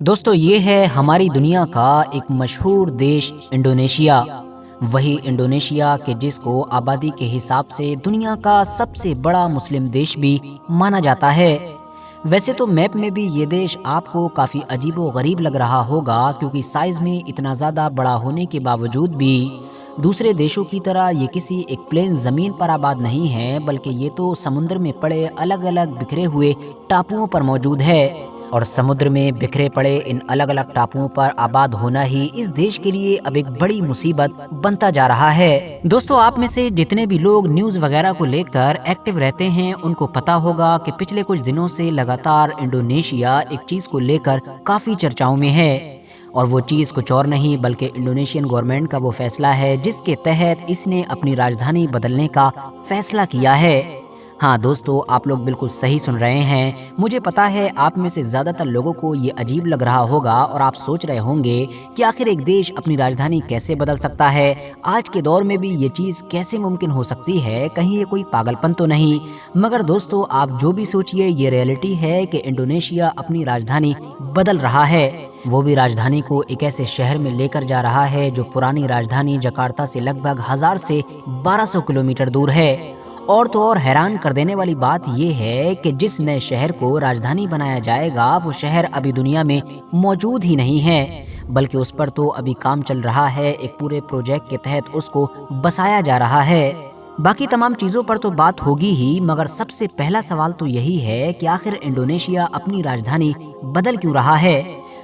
दोस्तों ये है हमारी दुनिया का एक मशहूर देश इंडोनेशिया। वही इंडोनेशिया के जिसको आबादी के हिसाब से दुनिया का सबसे बड़ा मुस्लिम देश भी माना जाता है। वैसे तो मैप में भी ये देश आपको काफ़ी अजीबो गरीब लग रहा होगा, क्योंकि साइज़ में इतना ज़्यादा बड़ा होने के बावजूद भी दूसरे देशों की तरह ये किसी एक प्लेन ज़मीन पर आबाद नहीं है, बल्कि ये तो समुद्र में पड़े अलग अलग बिखरे हुए टापुओं पर मौजूद है। और समुद्र में बिखरे पड़े इन अलग अलग टापुओं पर आबाद होना ही इस देश के लिए अब एक बड़ी मुसीबत बनता जा रहा है। दोस्तों, आप में से जितने भी लोग न्यूज़ वगैरह को लेकर एक्टिव रहते हैं उनको पता होगा कि पिछले कुछ दिनों से लगातार इंडोनेशिया एक चीज़ को लेकर काफ़ी चर्चाओं में है, और वो चीज़ कुछ और नहीं बल्कि इंडोनेशियन गवर्नमेंट का वो फैसला है जिसके तहत इसने अपनी राजधानी बदलने का फैसला किया है। हाँ दोस्तों, आप लोग बिल्कुल सही सुन रहे हैं। मुझे पता है आप में से ज़्यादातर लोगों को ये अजीब लग रहा होगा और आप सोच रहे होंगे कि आखिर एक देश अपनी राजधानी कैसे बदल सकता है। आज के दौर में भी ये चीज़ कैसे मुमकिन हो सकती है, कहीं ये कोई पागलपन तो नहीं। मगर दोस्तों, आप जो भी सोचिए, ये रियलिटी है कि इंडोनेशिया अपनी राजधानी बदल रहा है। वो भी राजधानी को एक ऐसे शहर में लेकर जा रहा है जो पुरानी राजधानी जकार्ता से लगभग 1000 से 1200 किलोमीटर दूर है। और तो और हैरान कर देने वाली बात यह है कि जिस नए शहर को राजधानी बनाया जाएगा वो शहर अभी दुनिया में मौजूद ही नहीं है, बल्कि उस पर तो अभी काम चल रहा है। एक पूरे प्रोजेक्ट के तहत उसको बसाया जा रहा है। बाकी तमाम चीज़ों पर तो बात होगी ही, मगर सबसे पहला सवाल तो यही है कि आखिर इंडोनेशिया अपनी राजधानी बदल क्यों रहा है।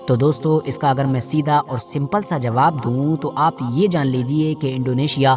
तो दोस्तों, इसका अगर मैं सीधा और सिंपल सा जवाब दूं तो आप ये जान लीजिए कि इंडोनेशिया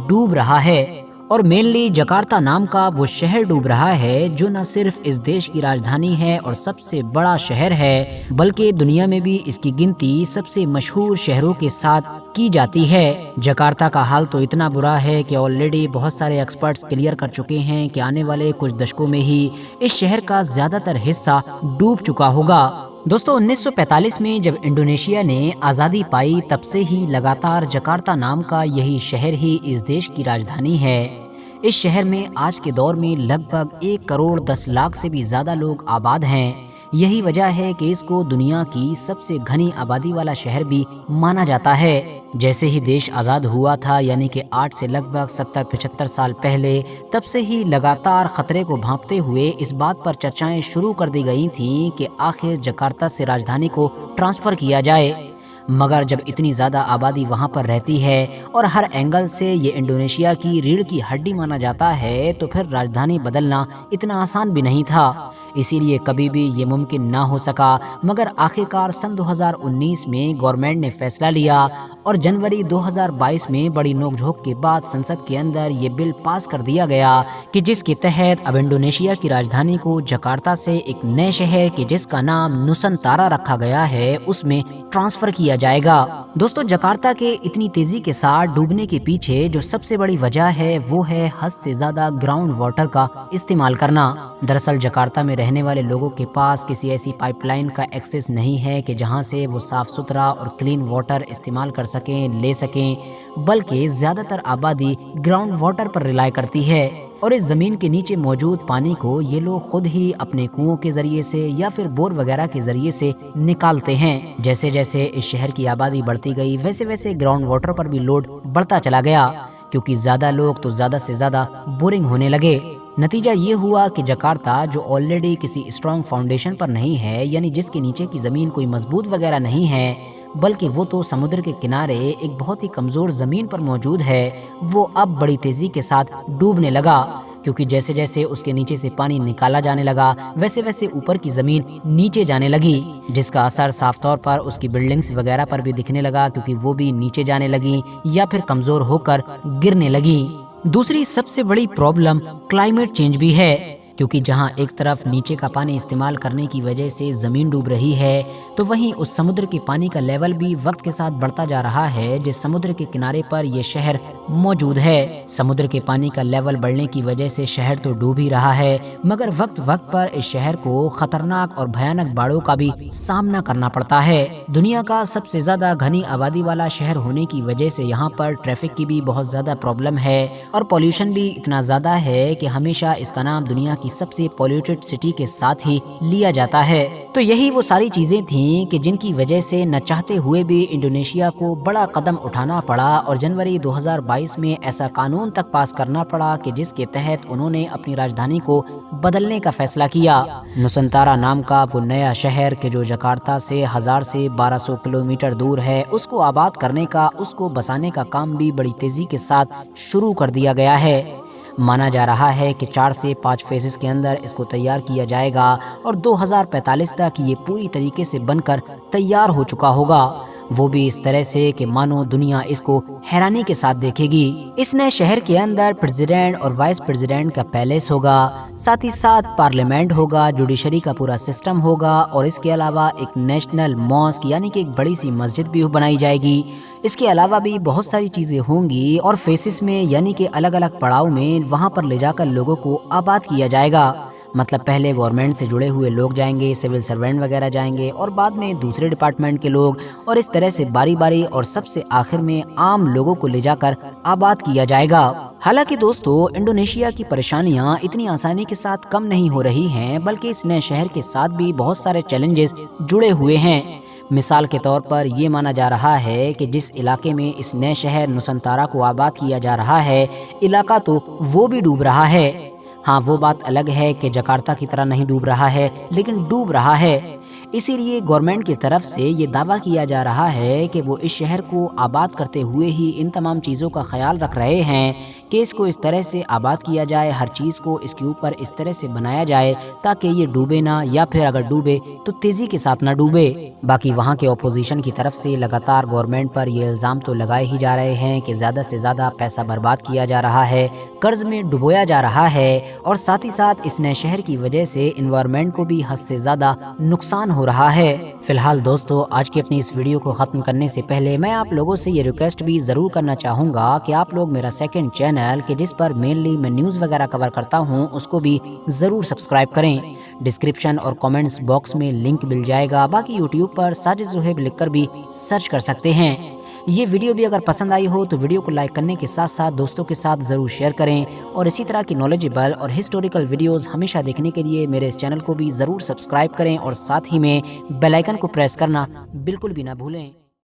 डूब रहा है, और मेनली जकार्ता नाम का वो शहर डूब रहा है जो न सिर्फ इस देश की राजधानी है और सबसे बड़ा शहर है, बल्कि दुनिया में भी इसकी गिनती सबसे मशहूर शहरों के साथ की जाती है। जकार्ता का हाल तो इतना बुरा है कि ऑलरेडी बहुत सारे एक्सपर्ट्स क्लियर कर चुके हैं कि आने वाले कुछ दशकों में ही इस शहर का ज़्यादातर हिस्सा डूब चुका होगा। दोस्तों, 1945 में जब इंडोनेशिया ने आज़ादी पाई तब से ही लगातार जकार्ता नाम का यही शहर ही इस देश की राजधानी है। इस शहर में आज के दौर में लगभग 1 करोड़ 10 लाख से भी ज़्यादा लोग आबाद हैं। यही वजह है कि इसको दुनिया की सबसे घनी आबादी वाला शहर भी माना जाता है। जैसे ही देश आज़ाद हुआ था, यानी कि 8 से लगभग 70-75 साल पहले, तब से ही लगातार खतरे को भांपते हुए इस बात पर चर्चाएं शुरू कर दी गई थीं कि आखिर जकार्ता से राजधानी को ट्रांसफ़र किया जाए। मगर जब इतनी ज़्यादा आबादी वहाँ पर रहती है और हर एंगल से ये इंडोनेशिया की रीढ़ की हड्डी माना जाता है, तो फिर राजधानी बदलना इतना आसान भी नहीं था। इसीलिए कभी भी ये मुमकिन ना हो सका। मगर आखिरकार सन 2019 में गवर्नमेंट ने फैसला लिया और जनवरी 2022 में बड़ी नोकझोंक के बाद संसद के अंदर ये बिल पास कर दिया गया कि जिसके तहत अब इंडोनेशिया की राजधानी को जकार्ता से एक नए शहर के जिसका नाम नुसंतारा रखा गया है उसमें ट्रांसफ़र किया जाएगा। दोस्तों, जकार्ता के इतनी तेजी के साथ डूबने के पीछे जो सबसे बड़ी वजह है वो है हद से ज़्यादा ग्राउंड वाटर का इस्तेमाल करना। दरअसल जकार्ता में रहने वाले लोगों के पास किसी ऐसी पाइपलाइन का एक्सेस नहीं है कि जहां से वो साफ सुथरा और क्लीन वाटर इस्तेमाल कर सकें, ले सकें, बल्कि ज़्यादातर आबादी ग्राउंड वाटर पर रिलाई करती है। और इस ज़मीन के नीचे मौजूद पानी को ये लोग खुद ही अपने कुओं के ज़रिए से या फिर बोर वगैरह के ज़रिए से निकालते हैं। जैसे जैसे इस शहर की आबादी बढ़ती गई वैसे वैसे ग्राउंड वाटर पर भी लोड बढ़ता चला गया, क्योंकि ज़्यादा लोग तो ज़्यादा से ज़्यादा बोरिंग होने लगे। नतीजा ये हुआ कि जकार्ता, जो ऑलरेडी किसी स्ट्रॉन्ग फाउंडेशन पर नहीं है, यानी जिसके नीचे की ज़मीन कोई मजबूत वगैरह नहीं है, बल्कि वो तो समुद्र के किनारे एक बहुत ही कमज़ोर ज़मीन पर मौजूद है, वो अब बड़ी तेज़ी के साथ डूबने लगा। क्योंकि जैसे जैसे उसके नीचे से पानी निकाला जाने लगा वैसे वैसे ऊपर की ज़मीन नीचे जाने लगी, जिसका असर साफ तौर पर उसकी बिल्डिंग्स वगैरह पर भी दिखने लगा, क्योंकि वो भी नीचे जाने लगी या फिर कमज़ोर होकर गिरने लगी। दूसरी सबसे बड़ी प्रॉब्लम क्लाइमेट चेंज भी है, क्योंकि जहां एक तरफ नीचे का पानी इस्तेमाल करने की वजह से ज़मीन डूब रही है, तो वहीं उस समुद्र के पानी का लेवल भी वक्त के साथ बढ़ता जा रहा है। जिस समुद्र के किनारे पर यह शहर मौजूद है, समुद्र के पानी का लेवल बढ़ने की वजह से शहर तो डूब ही रहा है, मगर वक्त वक्त पर इस शहर को खतरनाक और भयानक बाढ़ों का भी सामना करना पड़ता है। दुनिया का सबसे ज़्यादा घनी आबादी वाला शहर होने की वजह से यहाँ पर ट्रैफिक की भी बहुत ज़्यादा प्रॉब्लम है, और पॉल्यूशन भी इतना ज़्यादा है कि हमेशा इसका नाम दुनिया की सबसे पॉल्यूटेड सिटी के साथ ही लिया जाता है। तो यही वो सारी चीज़ें थीं कि जिनकी वजह से न चाहते हुए भी इंडोनेशिया को बड़ा कदम उठाना पड़ा और जनवरी 2022 में ऐसा कानून तक पास करना पड़ा कि जिसके तहत उन्होंने अपनी राजधानी को बदलने का फैसला किया। नुसंतारा नाम का वो नया शहर कि जो जकार्ता से 1000 से 1200 किलोमीटर दूर है, उसको आबाद करने का, उसको बसाने का काम भी बड़ी तेज़ी के साथ शुरू कर दिया गया है। माना जा रहा है कि 4 से 5 फेजेस के अंदर इसको तैयार किया जाएगा और 2045 तक ये पूरी तरीके से बनकर तैयार हो चुका होगा, वो भी इस तरह से कि मानो दुनिया इसको हैरानी के साथ देखेगी। इस नए शहर के अंदर प्रेसिडेंट और वाइस प्रेसिडेंट का पैलेस होगा, साथ ही साथ पार्लियामेंट होगा, जुडिशरी का पूरा सिस्टम होगा और इसके अलावा एक नेशनल मॉस्क यानी कि एक बड़ी सी मस्जिद भी बनाई जाएगी। इसके अलावा भी बहुत सारी चीज़ें होंगी और फेसिस में यानी कि अलग अलग पड़ाव में वहाँ पर ले जाकर लोगों को आबाद किया जाएगा। मतलब पहले गवर्नमेंट से जुड़े हुए लोग जाएंगे, सिविल सर्वेंट वगैरह जाएंगे और बाद में दूसरे डिपार्टमेंट के लोग, और इस तरह से बारी बारी, और सबसे आखिर में आम लोगों को ले जाकर आबाद किया जाएगा। हालांकि दोस्तों, इंडोनेशिया की परेशानियां इतनी आसानी के साथ कम नहीं हो रही हैं, बल्कि इस नए शहर के साथ भी बहुत सारे चैलेंजेस जुड़े हुए हैं। मिसाल के तौर पर ये माना जा रहा है कि जिस इलाके में इस नए शहर नुसंतारा को आबाद किया जा रहा है, इलाका तो वो भी डूब रहा है। हाँ, वो बात अलग है कि जकार्ता की तरह नहीं डूब रहा है, लेकिन डूब रहा है। इसीलिए गवर्नमेंट की तरफ से ये दावा किया जा रहा है कि वो इस शहर को आबाद करते हुए ही इन तमाम चीज़ों का ख्याल रख रहे हैं कि इसको इस तरह से आबाद किया जाए, हर चीज़ को इसके ऊपर इस तरह से बनाया जाए ताकि ये डूबे ना, या फिर अगर डूबे तो तेज़ी के साथ ना डूबे। बाकी वहाँ के अपोजिशन की तरफ से लगातार गवर्नमेंट पर ये इल्ज़ाम तो लगाए ही जा रहे हैं कि ज़्यादा से ज़्यादा पैसा बर्बाद किया जा रहा है, कर्ज में डुबोया जा रहा है और साथ ही साथ इस नए शहर की वजह से एनवायरनमेंट को भी हद से ज़्यादा नुकसान हो रहा है। फिलहाल दोस्तों, आज की अपनी इस वीडियो को ख़त्म करने से पहले मैं आप लोगों से ये रिक्वेस्ट भी ज़रूर करना चाहूँगा कि आप लोग मेरा सेकंड चैनल कि जिस पर मेनली मैं न्यूज़ वगैरह कवर करता हूँ, उसको भी ज़रूर सब्सक्राइब करें। डिस्क्रिप्शन और कमेंट्स बॉक्स में लिंक मिल जाएगा। बाकी यूट्यूब पर साजिद ज़ुहैब लिखकर भी सर्च कर सकते हैं। ये वीडियो भी अगर पसंद आई हो तो वीडियो को लाइक करने के साथ साथ दोस्तों के साथ ज़रूर शेयर करें और इसी तरह की नॉलेजेबल और हिस्टोरिकल वीडियोस हमेशा देखने के लिए मेरे इस चैनल को भी ज़रूर सब्सक्राइब करें और साथ ही में बेल आइकन को प्रेस करना बिल्कुल भी ना भूलें।